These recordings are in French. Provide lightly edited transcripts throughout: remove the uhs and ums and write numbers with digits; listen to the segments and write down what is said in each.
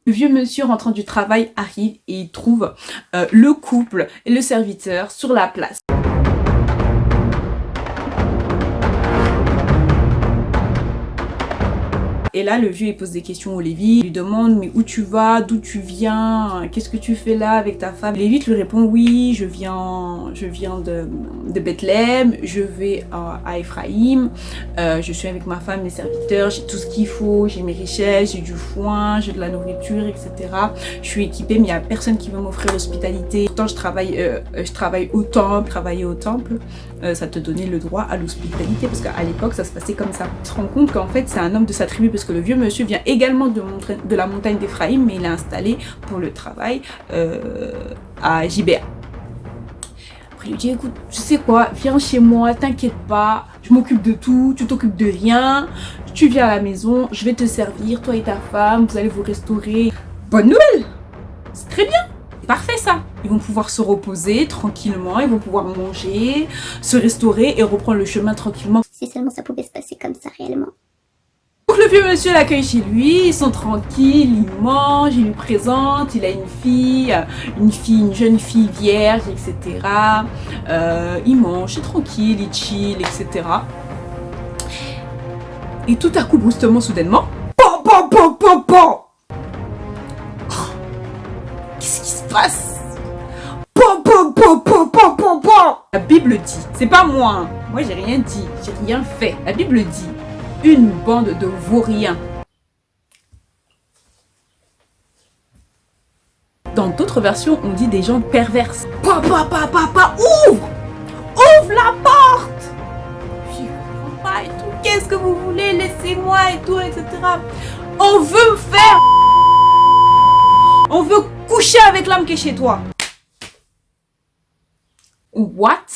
Le vieux monsieur rentrant du travail arrive et il trouve le couple et le serviteur sur la place. Et là, le vieux, il pose des questions au Lévi. Il lui demande, mais où tu vas, d'où tu viens, qu'est-ce que tu fais là avec ta femme? Lévi lui répond, oui, je viens de Bethléem, je vais à Ephraïm, je suis avec ma femme, mes serviteurs, j'ai tout ce qu'il faut, j'ai mes richesses, j'ai du foin, j'ai de la nourriture, etc. Je suis équipée, mais il n'y a personne qui veut m'offrir l'hospitalité. Pourtant, je travaille au temple, travailler au temple. Ça te donnait le droit à l'hospitalité parce qu'à l'époque ça se passait comme ça. Tu te rends compte qu'en fait c'est un homme de sa tribu parce que le vieux monsieur vient également de la montagne d'Ephraïm, mais il est installé pour le travail à Gibéa. Après il lui dit, écoute, tu sais quoi, viens chez moi, t'inquiète pas, je m'occupe de tout, tu t'occupes de rien, tu viens à la maison, je vais te servir, toi et ta femme, vous allez vous restaurer. Bonne nouvelle, c'est très bien. C'est parfait ça. Ils vont pouvoir se reposer tranquillement, ils vont pouvoir manger, se restaurer et reprendre le chemin tranquillement. Si seulement ça pouvait se passer comme ça réellement. Donc le vieux monsieur l'accueille chez lui, ils sont tranquilles, ils mangent, il lui présente, il a une jeune fille vierge, etc. Ils mangent, c'est tranquille, ils chill, etc. Et tout à coup, brusquement, soudainement, PAM. Qu'est-ce qui se passe? La Bible dit, c'est pas moi, hein. Moi j'ai rien dit, j'ai rien fait. La Bible dit, une bande de vauriens. Dans d'autres versions, on dit des gens perverses. Papa, ouvre la porte. Je comprends pas et tout. Qu'est-ce que vous voulez? Laissez-moi et tout, etc. On veut faire. On veut coucher avec l'homme qui est chez toi. What?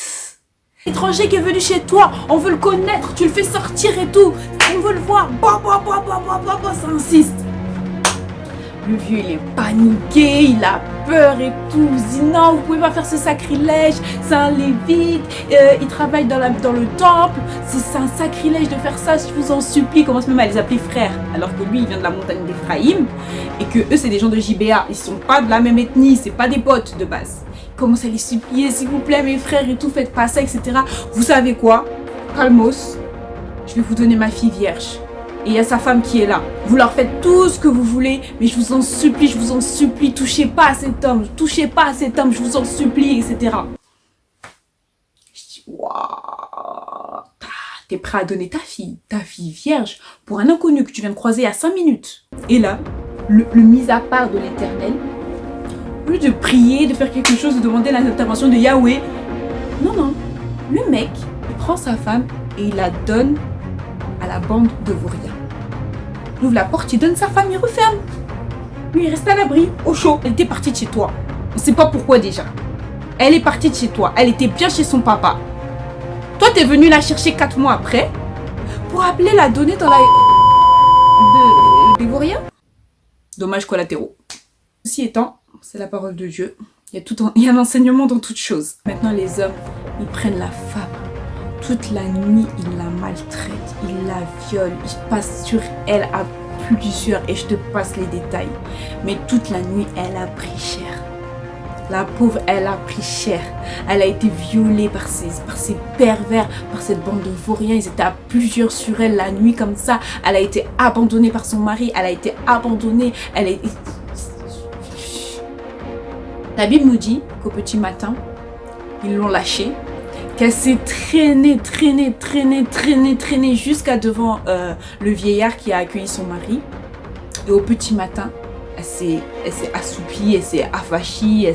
Étranger qui est venu chez toi, on veut le connaître, tu le fais sortir et tout. On veut le voir. Ça insiste. Le vieux, il est paniqué, il a peur et tout. Il dit non, vous pouvez pas faire ce sacrilège. C'est un lévite, il travaille dans le temple. C'est un sacrilège de faire ça, je vous en supplie. Il commence même à les appeler frères. Alors que lui, il vient de la montagne d'Ephraïm. Et que eux, c'est des gens de Gibéa. Ils sont pas de la même ethnie, c'est pas des potes de base. Il commence à les supplier, s'il vous plaît, mes frères et tout, faites pas ça, etc. Vous savez quoi? Calmos, je vais vous donner ma fille vierge. Et il y a sa femme qui est là. Vous leur faites tout ce que vous voulez, mais je vous en supplie, touchez pas à cet homme, je vous en supplie, etc. Je dis, waouh, t'es prêt à donner ta fille vierge, pour un inconnu que tu viens de croiser à 5 minutes. Et là, le mis à part de l'Éternel, au lieu de prier, de faire quelque chose, de demander l'intervention de Yahweh, non, le mec, il prend sa femme et il la donne à la bande de vauriens. Il ouvre la porte, il donne sa femme, il referme. Lui, il reste à l'abri, au chaud. Elle était partie de chez toi. On ne sait pas pourquoi déjà. Elle est partie de chez toi. Elle était bien chez son papa. Toi, t'es venu la chercher 4 mois après pour appeler la donner dans la... des vauriens. Dommages collatéraux. Ceci étant, c'est la parole de Dieu. Il y a un enseignement dans toute chose. Maintenant, les hommes, ils prennent la femme. Toute la nuit, il la maltraite, il la viole, il passe sur elle à plusieurs et je te passe les détails. Mais toute la nuit, elle a pris cher. La pauvre, elle a pris cher. Elle a été violée par ces pervers, par cette bande de vauriens. Ils étaient à plusieurs sur elle la nuit comme ça. Elle a été abandonnée par son mari. Elle a été abandonnée. La Bible nous dit qu'au petit matin, ils l'ont lâchée. Qu'elle s'est traînée jusqu'à devant le vieillard qui a accueilli son mari. Et au petit matin, elle s'est assoupie, elle s'est affachie,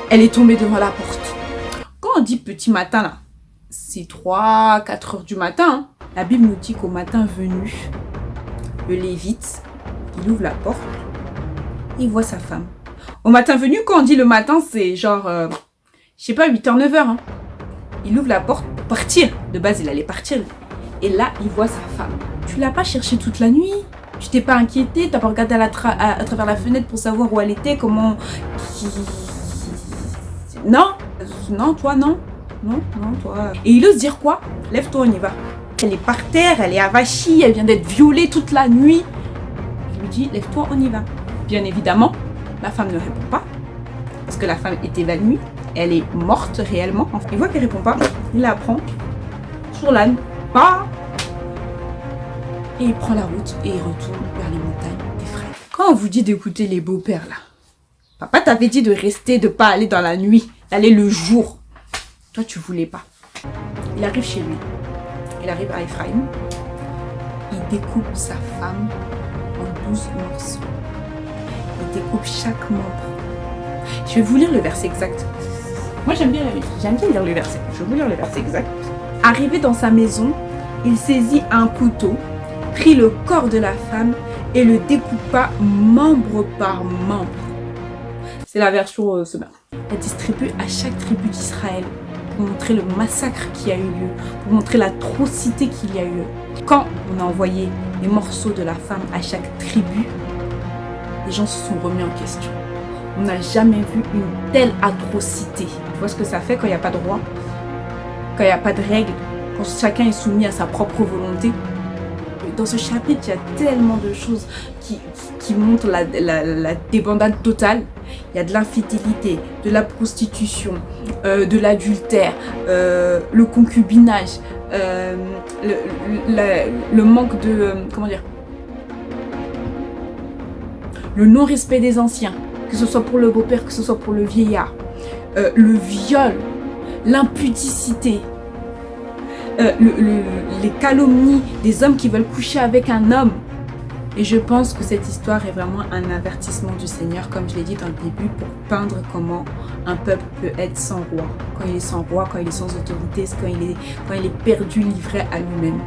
elle est tombée devant la porte. Quand on dit petit matin là, c'est 3-4 heures du matin. Hein. La Bible nous dit qu'au matin venu, le Lévite, il ouvre la porte, il voit sa femme. Au matin venu, quand on dit le matin, c'est genre, je sais pas, 8h, 9h. Hein. Il ouvre la porte pour partir. De base, il allait partir. Et là, il voit sa femme. Tu l'as pas cherchée toute la nuit? Tu t'es pas inquiété? T'as pas regardé à travers la fenêtre pour savoir où elle était? Comment... Non, toi, non. Non, toi. Et il ose dire quoi? Lève-toi, on y va. Elle est par terre, elle est avachie, elle vient d'être violée toute la nuit. Il lui dit, lève-toi, on y va. Bien évidemment, la femme ne répond pas, parce que la femme est évanouie, elle est morte réellement. Enfin, il voit qu'elle répond pas, il la prend sur l'âne, bah, et il prend la route et il retourne vers les montagnes d'Éphraïm. Quand on vous dit d'écouter les beaux-pères là, papa t'avait dit de rester, de pas aller dans la nuit, d'aller le jour. Toi tu voulais pas. Il arrive chez lui, il arrive à Éphraïm, il découpe sa femme en 12 morceaux. Il découpe chaque membre. Je vais vous lire le verset exact. Moi j'aime bien lire le verset. Je vais vous lire le verset exact. Arrivé dans sa maison, il saisit un couteau, prit le corps de la femme et le découpa membre par membre. C'est la version semaine. Elle distribue à chaque tribu d'Israël pour montrer le massacre qui a eu lieu, pour montrer l'atrocité qu'il y a eu. Quand on a envoyé les morceaux de la femme à chaque tribu, les gens se sont remis en question. On n'a jamais vu une telle atrocité. Tu vois ce que ça fait quand il n'y a pas de roi, quand il n'y a pas de règles, quand chacun est soumis à sa propre volonté. Dans ce chapitre, il y a tellement de choses qui montrent la débandade totale. Il y a de l'infidélité, de la prostitution, de l'adultère, le concubinage, le manque de... comment dire, le non-respect des anciens, que ce soit pour le beau-père, que ce soit pour le vieillard, le viol, l'impudicité, les calomnies des hommes qui veulent coucher avec un homme. Et je pense que cette histoire est vraiment un avertissement du Seigneur, comme je l'ai dit dans le début, pour peindre comment un peuple peut être sans roi. Quand il est sans roi, quand il est sans autorité, quand il est perdu, livré à lui-même.